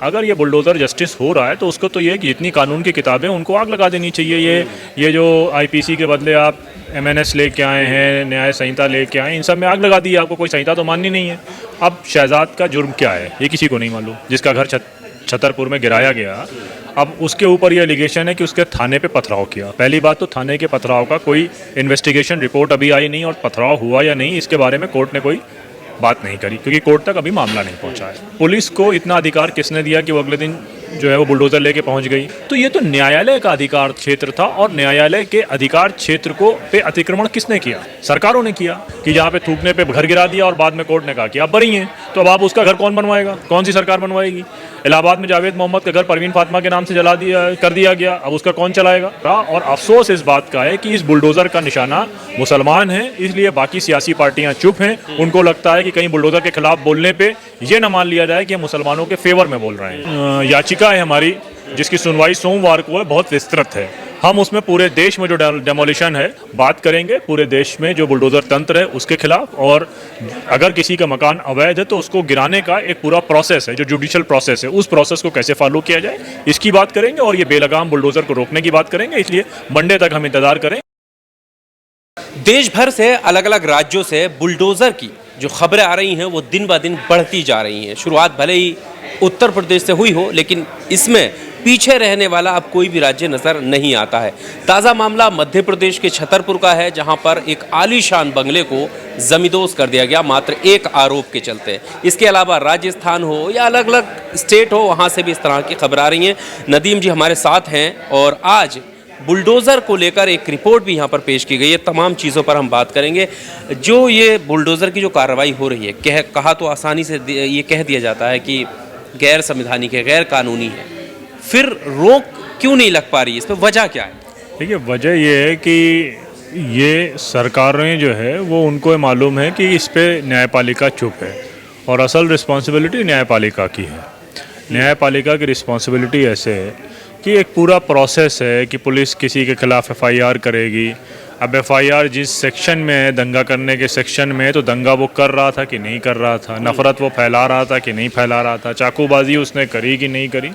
अगर ये bulldozer justice हो रहा है तो उसको तो ये है कि जितनी कानून की किताबें उनको आग लगा देनी चाहिए। ये जो आईपीसी के बदले आप एमएनएस लेके आए हैं, न्याय संहिता लेके आए, इन सब में आग लगा दी है। आपको कोई संहिता तो माननी नहीं है। अब शहजाद का जुर्म क्या है ये किसी को नहीं मालूम, जिसका घर छतरपुर में गिराया गया। अब उसके ऊपर ये एलिगेशन है कि उसके थाने पे पथराव किया। पहली बात तो थाने के पथराव का कोई इन्वेस्टिगेशन रिपोर्ट अभी आई नहीं, और पथराव हुआ या नहीं इसके बारे में कोर्ट ने कोई बात नहीं करी, क्योंकि कोर्ट तक अभी मामला नहीं पहुंचा है। पुलिस को इतना अधिकार किसने दिया कि वो अगले दिन जो है वो बुलडोज़र लेके पहुंच गई? तो ये तो न्यायालय का अधिकार क्षेत्र था, और न्यायालय के अधिकार क्षेत्र को पे अतिक्रमण किसने किया? सरकारों ने किया, कि जहाँ पे थूकने पे घर गिरा दिया और बाद में कोर्ट ने कहा कि आप बरी हैं। तो अब आप उसका घर कौन बनवाएगा? कौन सी सरकार बनवाएगी? इलाहाबाद में जावेद मोहम्मद का घर परवीन फातिमा के नाम से जला दिया कर दिया गया, अब उसका कौन चलाएगा? और अफसोस इस बात का है कि इस बुलडोज़र का निशाना मुसलमान है, इसलिए बाकी सियासी पार्टियां चुप हैं। उनको लगता है कि कहीं बुलडोज़र के खिलाफ बोलने पे ये न मान लिया जाए कि हम मुसलमानों के फेवर में बोल रहे हैं। याचिका है हमारी जिसकी सुनवाई सोमवार को है, बहुत विस्तृत है। हम उसमें पूरे देश में जो डेमोलिशन है बात करेंगे, पूरे देश में जो बुलडोज़र तंत्र है उसके खिलाफ, और अगर किसी का मकान अवैध है तो उसको गिराने का एक पूरा प्रोसेस है, जो जुडिशियल प्रोसेस है, उस प्रोसेस को कैसे फॉलो किया जाए इसकी बात करेंगे, और ये बेलगाम बुलडोज़र को रोकने की बात करेंगे। इसलिए मंडे तक हम इंतजार करें। देश भर से अलग अलग राज्यों से बुलडोज़र की जो खबरें आ रही हैं वो दिन ब दिन बढ़ती जा रही हैं। शुरुआत भले ही उत्तर प्रदेश से हुई हो, लेकिन इसमें पीछे रहने वाला अब कोई भी राज्य नज़र नहीं आता है। ताज़ा मामला मध्य प्रदेश के छतरपुर का है, जहां पर एक आलीशान बंगले को जमींदोज कर दिया गया मात्र एक आरोप के चलते। इसके अलावा राजस्थान हो या अलग अलग स्टेट हो, वहां से भी इस तरह की खबर आ रही हैं। नदीम जी हमारे साथ हैं, और आज बुलडोज़र को लेकर एक रिपोर्ट भी यहाँ पर पेश की गई है। तमाम चीज़ों पर हम बात करेंगे। जो ये बुलडोज़र की जो कार्रवाई हो रही है, कहा तो आसानी से ये कह दिया जाता है कि गैर संवैधानिक है, गैर कानूनी है, फिर रोक क्यों नहीं लग पा रही है? इस पर वजह क्या है? देखिए, वजह ये है कि ये सरकारें जो है वो उनको मालूम है कि इस पर न्यायपालिका चुप है, और असल रिस्पॉन्सिबिलिटी न्यायपालिका की है। न्यायपालिका की रिस्पॉन्सिबिलिटी ऐसे है कि एक पूरा प्रोसेस है कि पुलिस किसी के खिलाफ एफआईआर करेगी। अब एफआईआर जिस सेक्शन में है, दंगा करने के सेक्शन में है, तो दंगा वो कर रहा था कि नहीं कर रहा था, नफ़रत वो फैला रहा था कि नहीं फैला रहा था, चाकूबाजी उसने करी कि नहीं करी,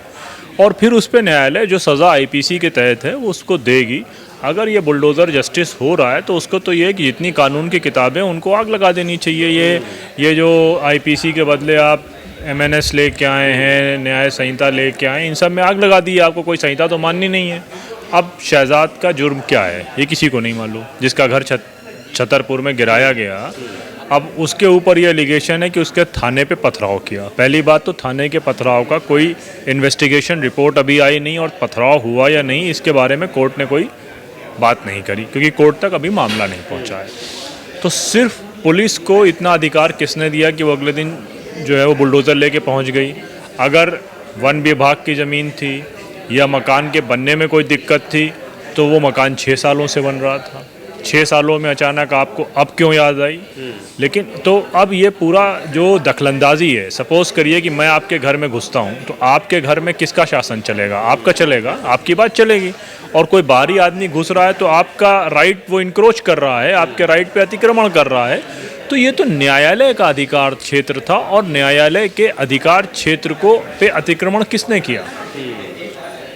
और फिर उस पर न्यायालय जो सज़ा आईपीसी के तहत है वो उसको देगी। अगर ये बुलडोज़र जस्टिस हो रहा है तो उसको तो ये है कि जितनी कानून की किताबें उनको आग लगा देनी चाहिए। ये जो आईपीसी के बदले आप एमएनएस लेके आए हैं, न्याय संहिता लेके आए, इन सब में आग लगा दी है। आपको कोई संहिता तो माननी नहीं है। अब शहजाद का जुर्म क्या है ये किसी को नहीं मालूम, जिसका घर छतरपुर में गिराया गया। अब उसके ऊपर ये एलिगेशन है कि उसके थाने पे पथराव किया। पहली बात तो थाने के पथराव का कोई इन्वेस्टिगेशन रिपोर्ट अभी आई नहीं, और पथराव हुआ या नहीं इसके बारे में कोर्ट ने कोई बात नहीं करी, क्योंकि कोर्ट तक अभी मामला नहीं पहुंचा है। तो सिर्फ पुलिस को इतना अधिकार किसने दिया कि वो अगले दिन जो है वो बुलडोज़र लेके पहुंच गई? अगर वन विभाग की ज़मीन थी या मकान के बनने में कोई दिक्कत थी तो वो मकान 6 सालों से बन रहा था। 6 सालों में अचानक आपको अब क्यों याद आई? लेकिन तो अब ये पूरा जो दखलंदाजी है, सपोज़ करिए कि मैं आपके घर में घुसता हूँ, तो आपके घर में किसका शासन चलेगा? आपका चलेगा, आपकी बात चलेगी। और कोई बाहरी आदमी घुस रहा है तो आपका राइट वो इंक्रोच कर रहा है, आपके राइट पे अतिक्रमण कर रहा है। तो ये तो न्यायालय का अधिकार क्षेत्र था, और न्यायालय के अधिकार क्षेत्र को पे अतिक्रमण किसने किया?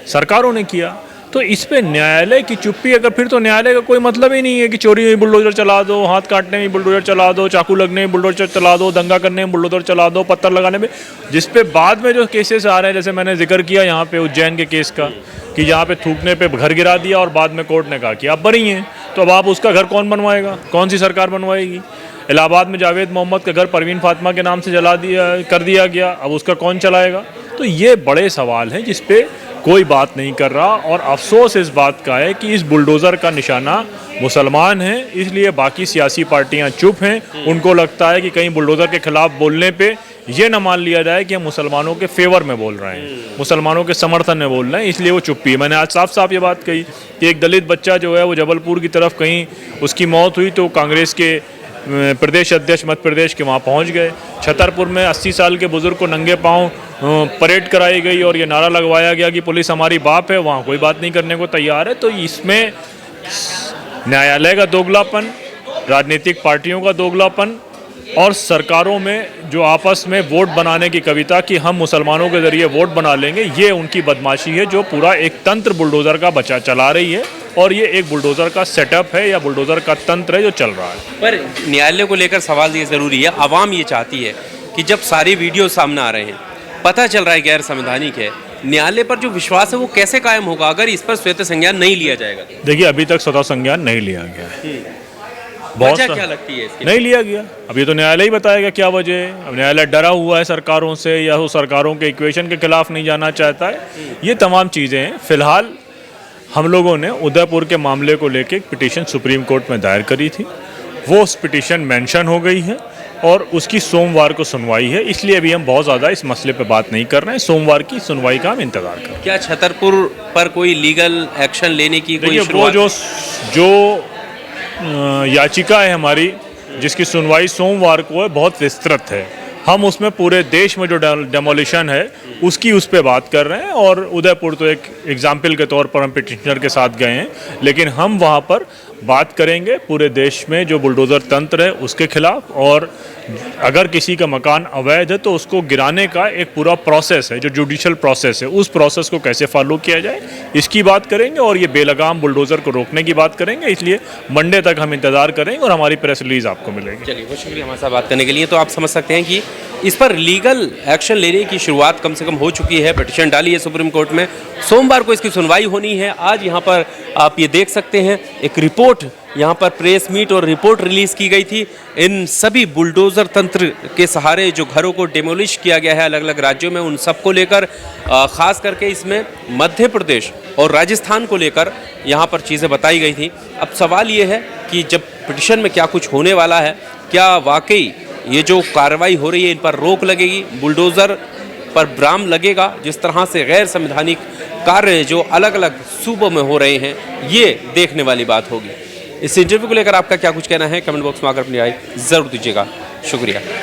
सरकारों ने किया। तो इस पे न्यायालय की चुप्पी, अगर फिर तो न्यायालय का कोई मतलब ही नहीं है कि चोरी में बुलडोज़र चला दो, हाथ काटने में बुलडोज़र चला दो, चाकू लगने में बुलडोज़र चला दो, दंगा करने में बुलडोज़र चला दो, पत्थर लगाने में, जिस पे बाद में जो केसेस आ रहे हैं, जैसे मैंने जिक्र किया यहाँ पे उज्जैन के केस का, कि जहाँ पे थूकने पे घर गिरा दिया और बाद में कोर्ट ने कहा कि आप बरी हैं। तो अब आप उसका घर कौन बनवाएगा? कौन सी सरकार बनवाएगी? इलाहाबाद में जावेद मोहम्मद का घर परवीन फातिमा के नाम से कर दिया गया, अब उसका कौन चलाएगा? तो ये बड़े सवाल हैं जिस पे कोई बात नहीं कर रहा, और अफसोस इस बात का है कि इस बुलडोज़र का निशाना मुसलमान है, इसलिए बाकी सियासी पार्टियां चुप हैं। उनको लगता है कि कहीं बुलडोज़र के खिलाफ बोलने पे ये न मान लिया जाए कि हम मुसलमानों के फेवर में बोल रहे हैं, मुसलमानों के समर्थन में बोल रहे हैं, इसलिए वो चुप्पी है। मैंने आज साफ साफ ये बात कही कि एक दलित बच्चा जो है वो जबलपुर की तरफ कहीं उसकी मौत हुई तो कांग्रेस के प्रदेश अध्यक्ष मध्य प्रदेश के वहाँ पहुँच गए। छतरपुर में 80 साल के बुजुर्ग को नंगे पाँव परेड कराई गई और ये नारा लगवाया गया कि पुलिस हमारी बाप है, वहाँ कोई बात नहीं करने को तैयार है। तो इसमें न्यायालय का दोगलापन, राजनीतिक पार्टियों का दोगलापन, और सरकारों में जो आपस में वोट बनाने की कविता कि हम मुसलमानों के ज़रिए वोट बना लेंगे, ये उनकी बदमाशी है जो पूरा एक तंत्र बुलडोज़र का बचा चला रही है। और ये एक बुलडोज़र का सेटअप है या बुलडोज़र का तंत्र है जो चल रहा है। पर न्यायालय को लेकर सवाल ये ज़रूरी है, आवाम ये चाहती है कि जब सारे वीडियो सामने आ रहे हैं, पता चल रहा है गैर संवैधानिक है, न्यायालय पर जो विश्वास है वो कैसे कायम होगा अगर इस पर स्वतः संज्ञान नहीं लिया जाएगा? देखिए, अभी तक स्वतः संज्ञान नहीं लिया गया है। वजह क्या लगती है इसकी? नहीं लिया गया। अब ये तो न्यायालय ही बताएगा क्या वजह है। अब न्यायालय डरा हुआ है सरकारों से या वो सरकारों के इक्वेशन के खिलाफ नहीं जाना चाहता है। ये तमाम चीज़ें हैं। फिलहाल हम लोगों ने उदयपुर के मामले को लेकर एक पिटीशन सुप्रीम कोर्ट में दायर करी थी। वो उस पिटीशन मेंशन हो गई है और उसकी सोमवार को सुनवाई है। इसलिए अभी हम बहुत ज़्यादा इस मसले पे बात नहीं कर रहे हैं। सोमवार की सुनवाई का हम इंतज़ार कर रहे हैं। क्या छतरपुर पर कोई लीगल एक्शन लेने की कोई देखिए, वो जो याचिका है हमारी, जिसकी सुनवाई सोमवार को है, बहुत विस्तृत है। हम उसमें पूरे देश में जो डेमोलिशन है उसकी उस पर बात कर रहे हैं। और उदयपुर तो एक एग्जाम्पल के तौर पर हम पिटिशनर के साथ गए हैं, लेकिन हम वहाँ पर बात करेंगे पूरे देश में जो बुलडोज़र तंत्र है उसके खिलाफ। और अगर किसी का मकान अवैध है तो उसको गिराने का एक पूरा प्रोसेस है, जो जुडिशल प्रोसेस है, उस प्रोसेस को कैसे फॉलो किया जाए इसकी बात करेंगे। और ये बेलगाम बुलडोज़र को रोकने की बात करेंगे। इसलिए मंडे तक हम इंतज़ार करेंगे और हमारी प्रेस रिलीज़ आपको मिलेगी। चलिए, बहुत शुक्रिया हमारे साथ बात करने के लिए। तो आप समझ सकते हैं कि इस पर लीगल एक्शन लेने की शुरुआत कम से कम हो चुकी है। पिटीशन डाली है सुप्रीम कोर्ट में, सोमवार को इसकी सुनवाई होनी है। आज यहाँ पर आप ये देख सकते हैं एक रिपोर्ट, यहाँ पर प्रेस मीट और रिपोर्ट रिलीज़ की गई थी। इन सभी बुलडोज़र तंत्र के सहारे जो घरों को डेमोलिश किया गया है अलग अलग राज्यों में, उन सब को लेकर ख़ास करके इसमें मध्य प्रदेश और राजस्थान को लेकर यहाँ पर चीज़ें बताई गई थी। अब सवाल ये है कि जब पिटीशन में क्या कुछ होने वाला है, क्या वाकई ये जो कार्रवाई हो रही है इन पर रोक लगेगी, बुलडोज़र पर ब्राम लगेगा, जिस तरह से गैर संवैधानिक कार्य जो अलग अलग सूबों में हो रहे हैं, ये देखने वाली बात होगी। इस इंटरव्यू को लेकर आपका क्या कुछ कहना है, कमेंट बॉक्स में आकर अपनी राय ज़रूर दीजिएगा। शुक्रिया।